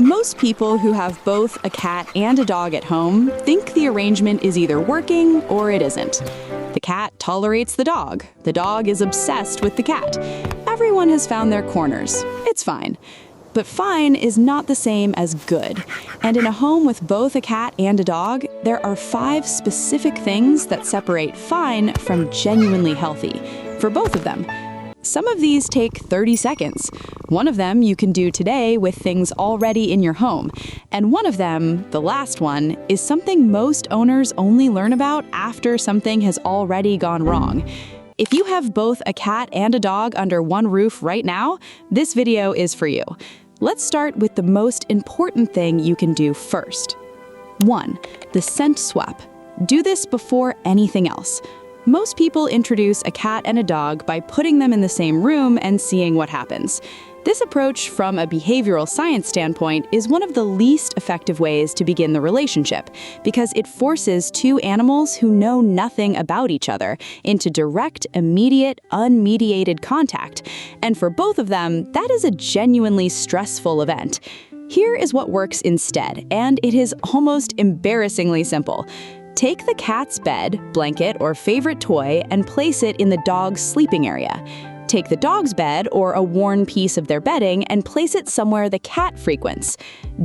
Most people who have both a cat and a dog at home think the arrangement is either working or it isn't. The cat tolerates the dog is obsessed with the cat. Everyone has found their corners. It's fine. But fine is not the same as good. And in a home with both a cat and a dog, there are 5 specific things that separate fine from genuinely healthy for both of them. Some of these take 30 seconds. One of them you can do today with things already in your home. And one of them, the last one, is something most owners only learn about after something has already gone wrong. If you have both a cat and a dog under one roof right now, this video is for you. Let's start with the most important thing you can do first. 1. The scent swap. Do this before anything else. Most people introduce a cat and a dog by putting them in the same room and seeing what happens. This approach, from a behavioral science standpoint, is one of the least effective ways to begin the relationship because it forces 2 animals who know nothing about each other into direct, immediate, unmediated contact. And for both of them, that is a genuinely stressful event. Here is what works instead, and it is almost embarrassingly simple. Take the cat's bed, blanket, or favorite toy and place it in the dog's sleeping area. Take the dog's bed or a worn piece of their bedding and place it somewhere the cat frequents.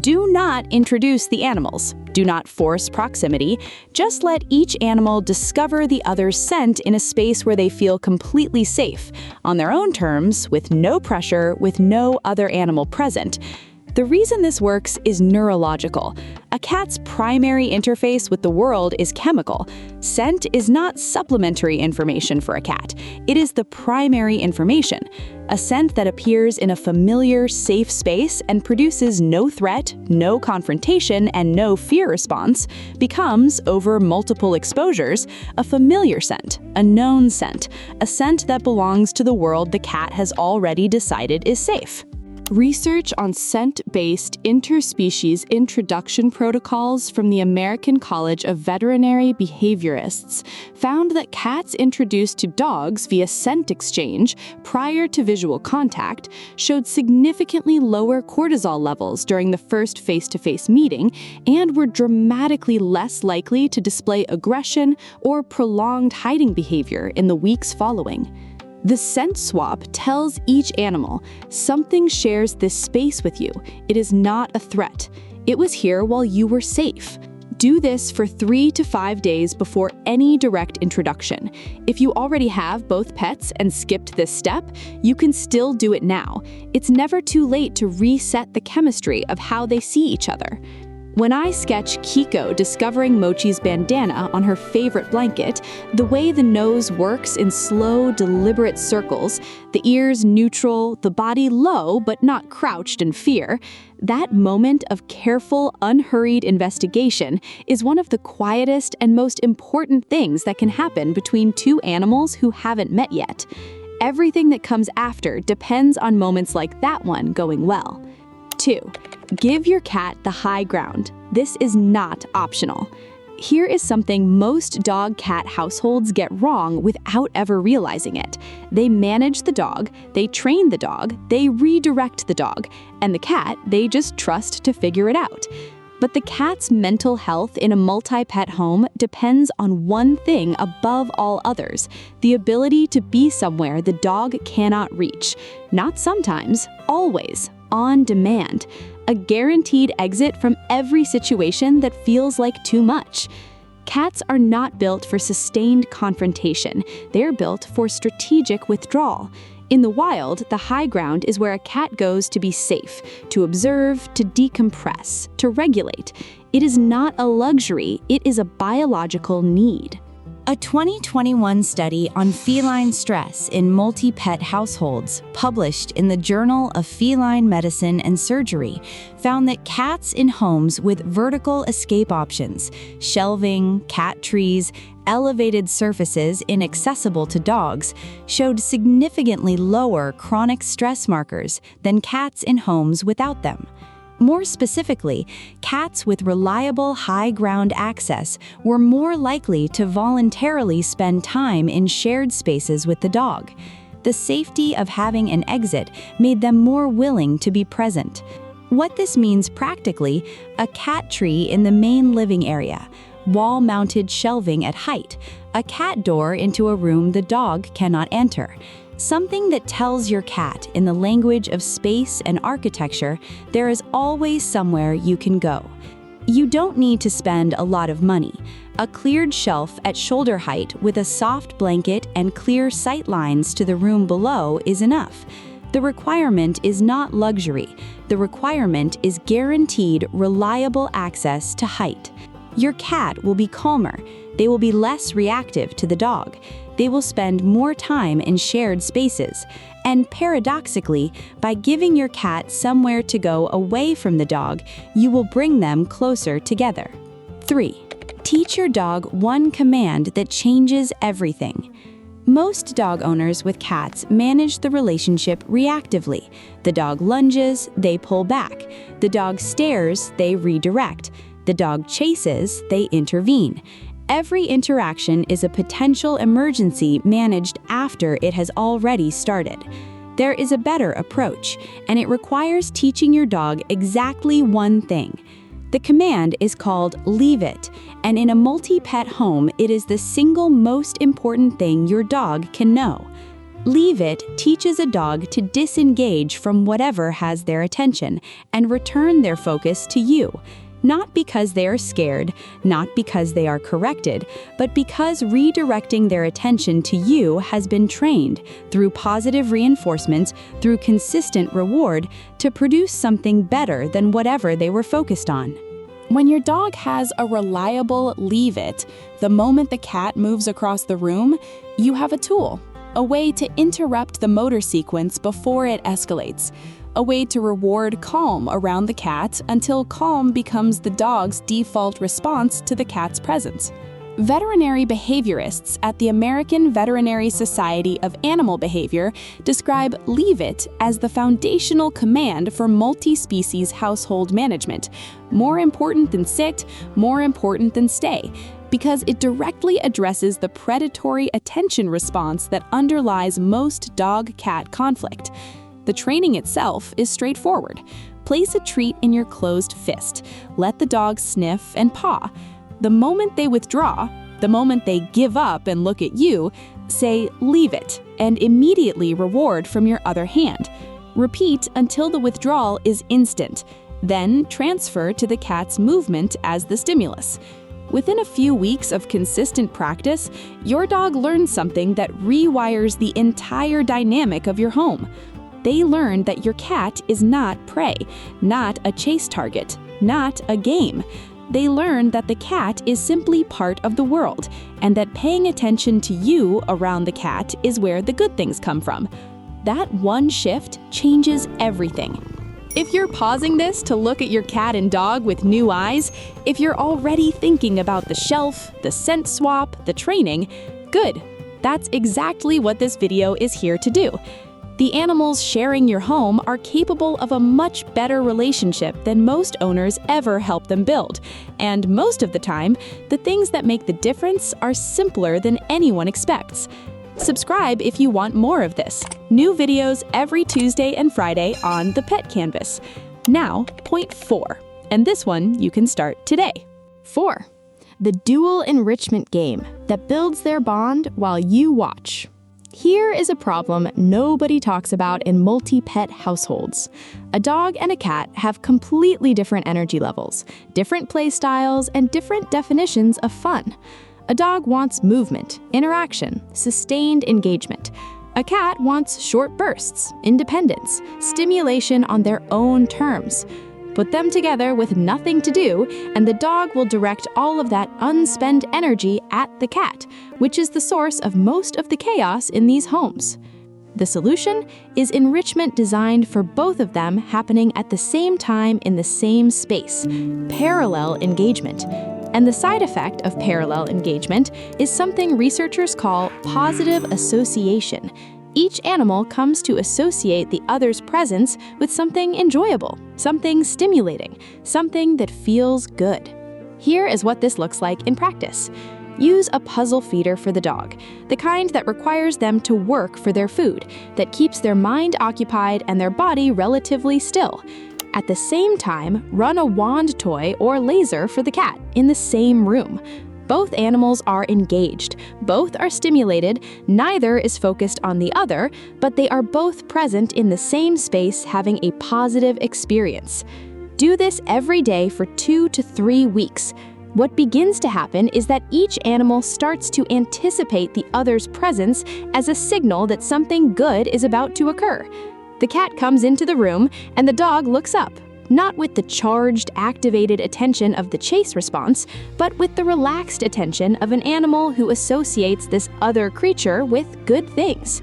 Do not introduce the animals. Do not force proximity. Just let each animal discover the other's scent in a space where they feel completely safe, on their own terms, with no pressure, with no other animal present. The reason this works is neurological. A cat's primary interface with the world is chemical. Scent is not supplementary information for a cat. It is the primary information. A scent that appears in a familiar, safe space and produces no threat, no confrontation, and no fear response becomes, over multiple exposures, a familiar scent, a known scent, a scent that belongs to the world the cat has already decided is safe. Research on scent-based interspecies introduction protocols from the American College of Veterinary Behaviorists found that cats introduced to dogs via scent exchange prior to visual contact showed significantly lower cortisol levels during the first face-to-face meeting and were dramatically less likely to display aggression or prolonged hiding behavior in the weeks following. The scent swap tells each animal, something shares this space with you. It is not a threat. It was here while you were safe. Do this for 3 to 5 days before any direct introduction. If you already have both pets and skipped this step, you can still do it now. It's never too late to reset the chemistry of how they see each other. When I sketch Kiko discovering Mochi's bandana on her favorite blanket, the way the nose works in slow, deliberate circles, the ears neutral, the body low but not crouched in fear, that moment of careful, unhurried investigation is one of the quietest and most important things that can happen between 2 animals who haven't met yet. Everything that comes after depends on moments like that one going well. 2. Give your cat the high ground. This is not optional. Here is something most dog-cat households get wrong without ever realizing it. They manage the dog, they train the dog, they redirect the dog, and the cat, they just trust to figure it out. But the cat's mental health in a multi-pet home depends on one thing above all others: the ability to be somewhere the dog cannot reach. Not sometimes, always, on demand. A guaranteed exit from every situation that feels like too much. Cats are not built for sustained confrontation. They're built for strategic withdrawal. In the wild, the high ground is where a cat goes to be safe, to observe, to decompress, to regulate. It is not a luxury, it is a biological need. A 2021 study on feline stress in multi-pet households, published in the Journal of Feline Medicine and Surgery, found that cats in homes with vertical escape options, shelving, cat trees, elevated surfaces inaccessible to dogs, showed significantly lower chronic stress markers than cats in homes without them. More specifically, cats with reliable high ground access were more likely to voluntarily spend time in shared spaces with the dog. The safety of having an exit made them more willing to be present. What this means practically, a cat tree in the main living area, wall-mounted shelving at height, a cat door into a room the dog cannot enter. Something that tells your cat in the language of space and architecture there is always somewhere you can go. You don't need to spend a lot of money. A cleared shelf at shoulder height with a soft blanket and clear sight lines to the room below is enough. The requirement is not luxury. The requirement is guaranteed, reliable access to height. Your cat will be calmer. They will be less reactive to the dog. They will spend more time in shared spaces. And paradoxically, by giving your cat somewhere to go away from the dog, you will bring them closer together. 3. Teach your dog one command that changes everything. Most dog owners with cats manage the relationship reactively. The dog lunges, they pull back. The dog stares, they redirect. The dog chases, they intervene. Every interaction is a potential emergency managed after it has already started. There is a better approach, and it requires teaching your dog exactly one thing. The command is called leave it, and in a multi-pet home, it is the single most important thing your dog can know. Leave it teaches a dog to disengage from whatever has their attention and return their focus to you. Not because they are scared, not because they are corrected, but because redirecting their attention to you has been trained through positive reinforcements, through consistent reward, to produce something better than whatever they were focused on. When your dog has a reliable leave it, the moment the cat moves across the room, you have a tool, a way to interrupt the motor sequence before it escalates. A way to reward calm around the cat until calm becomes the dog's default response to the cat's presence. Veterinary behaviorists at the American Veterinary Society of Animal Behavior describe leave it as the foundational command for multi-species household management. More important than sit, more important than stay, because it directly addresses the predatory attention response that underlies most dog-cat conflict. The training itself is straightforward. Place a treat in your closed fist. Let the dog sniff and paw. The moment they withdraw, the moment they give up and look at you, say leave it and immediately reward from your other hand. Repeat until the withdrawal is instant. Then transfer to the cat's movement as the stimulus. Within a few weeks of consistent practice, your dog learns something that rewires the entire dynamic of your home. They learn that your cat is not prey, not a chase target, not a game. They learn that the cat is simply part of the world, and that paying attention to you around the cat is where the good things come from. That one shift changes everything. If you're pausing this to look at your cat and dog with new eyes, if you're already thinking about the shelf, the scent swap, the training, good. That's exactly what this video is here to do. The animals sharing your home are capable of a much better relationship than most owners ever help them build. And most of the time, the things that make the difference are simpler than anyone expects. Subscribe if you want more of this. New videos every Tuesday and Friday on the Pet Canvas. Now, point 4, and this one you can start today. 4. The dual enrichment game that builds their bond while you watch. Here is a problem nobody talks about in multi-pet households. A dog and a cat have completely different energy levels, different play styles, and different definitions of fun. A dog wants movement, interaction, sustained engagement. A cat wants short bursts, independence, stimulation on their own terms. Put them together with nothing to do, and the dog will direct all of that unspent energy at the cat, which is the source of most of the chaos in these homes. The solution is enrichment designed for both of them happening at the same time in the same space, parallel engagement. And the side effect of parallel engagement is something researchers call positive association. Each animal comes to associate the other's presence with something enjoyable, something stimulating, something that feels good. Here is what this looks like in practice. Use a puzzle feeder for the dog, the kind that requires them to work for their food, that keeps their mind occupied and their body relatively still. At the same time, run a wand toy or laser for the cat in the same room. Both animals are engaged, both are stimulated, neither is focused on the other, but they are both present in the same space having a positive experience. Do this every day for 2 to 3 weeks. What begins to happen is that each animal starts to anticipate the other's presence as a signal that something good is about to occur. The cat comes into the room and the dog looks up. Not with the charged, activated attention of the chase response, but with the relaxed attention of an animal who associates this other creature with good things.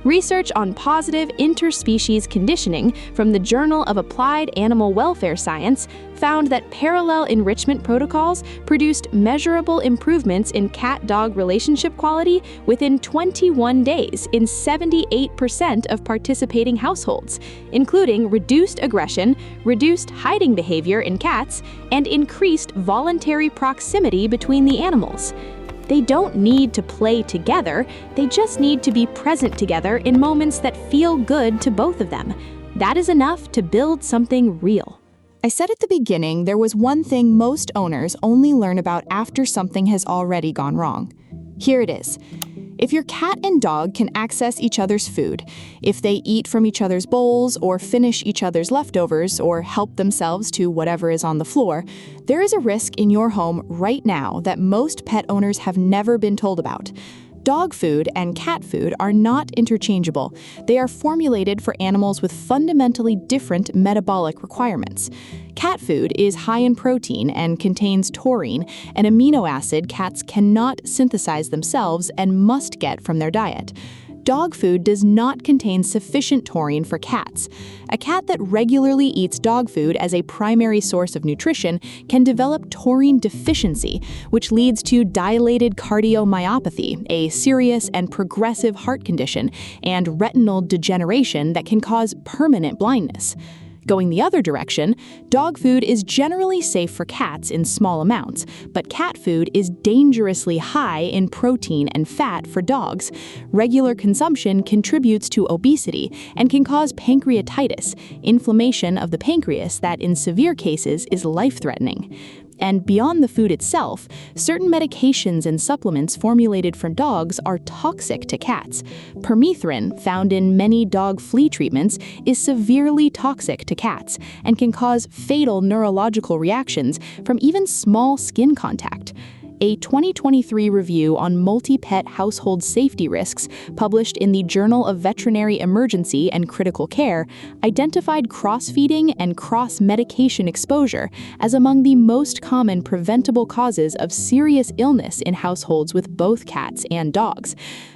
Research on positive interspecies conditioning from the Journal of Applied Animal Welfare Science found that parallel enrichment protocols produced measurable improvements in cat-dog relationship quality within 21 days in 78% of participating households, including reduced aggression, reduced hiding behavior in cats, and increased voluntary proximity between the animals. They don't need to play together, they just need to be present together in moments that feel good to both of them. That is enough to build something real. I said at the beginning there was one thing most owners only learn about after something has already gone wrong. Here it is. If your cat and dog can access each other's food, if they eat from each other's bowls or finish each other's leftovers or help themselves to whatever is on the floor, there is a risk in your home right now that most pet owners have never been told about. Dog food and cat food are not interchangeable. They are formulated for animals with fundamentally different metabolic requirements. Cat food is high in protein and contains taurine, an amino acid cats cannot synthesize themselves and must get from their diet. Dog food does not contain sufficient taurine for cats. A cat that regularly eats dog food as a primary source of nutrition can develop taurine deficiency, which leads to dilated cardiomyopathy, a serious and progressive heart condition, and retinal degeneration that can cause permanent blindness. Going the other direction, dog food is generally safe for cats in small amounts, but cat food is dangerously high in protein and fat for dogs. Regular consumption contributes to obesity and can cause pancreatitis, inflammation of the pancreas that in severe cases is life-threatening. And beyond the food itself, certain medications and supplements formulated for dogs are toxic to cats. Permethrin, found in many dog flea treatments, is severely toxic to cats and can cause fatal neurological reactions from even small skin contact. A 2023 review on multi-pet household safety risks, published in the Journal of Veterinary Emergency and Critical Care, identified cross-feeding and cross-medication exposure as among the most common preventable causes of serious illness in households with both cats and dogs.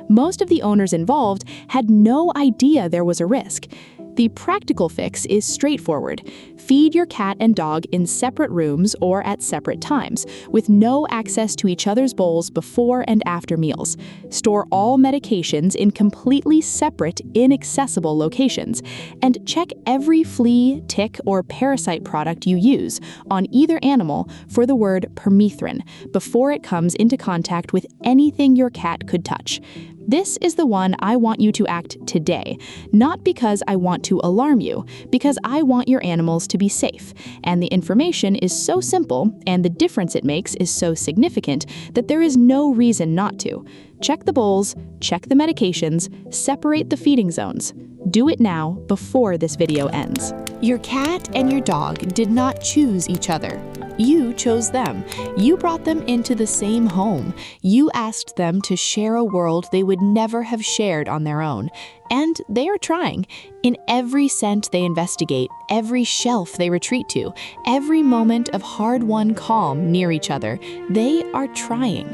Most of the owners involved had no idea there was a risk. The practical fix is straightforward. Feed your cat and dog in separate rooms or at separate times, with no access to each other's bowls before and after meals. Store all medications in completely separate, inaccessible locations. And check every flea, tick, or parasite product you use on either animal for the word permethrin before it comes into contact with anything your cat could touch. This is the one I want you to act today, not because I want to alarm you, because I want your animals to be safe. And the information is so simple, and the difference it makes is so significant, that there is no reason not to. Check the bowls, check the medications, separate the feeding zones. Do it now before this video ends. Your cat and your dog did not choose each other. You chose them. You brought them into the same home. You asked them to share a world they would never have shared on their own. And they are trying. In every scent they investigate, every shelf they retreat to, every moment of hard-won calm near each other, they are trying.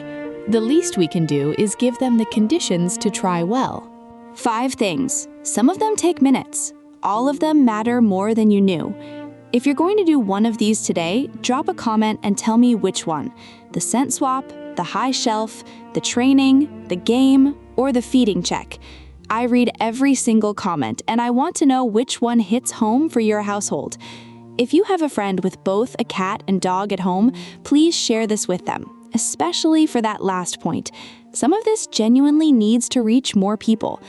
The least we can do is give them the conditions to try well. 5 things. Some of them take minutes. All of them matter more than you knew. If you're going to do one of these today, drop a comment and tell me which one. The scent swap, the high shelf, the training, the game, or the feeding check. I read every single comment, and I want to know which one hits home for your household. If you have a friend with both a cat and dog at home, please share this with them, especially for that last point. Some of this genuinely needs to reach more people.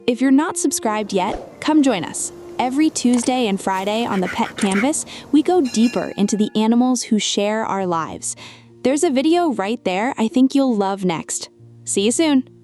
If you're not subscribed yet, come join us. Every Tuesday and Friday on the Pet Canvas, we go deeper into the animals who share our lives. There's a video right there I think you'll love next. See you soon!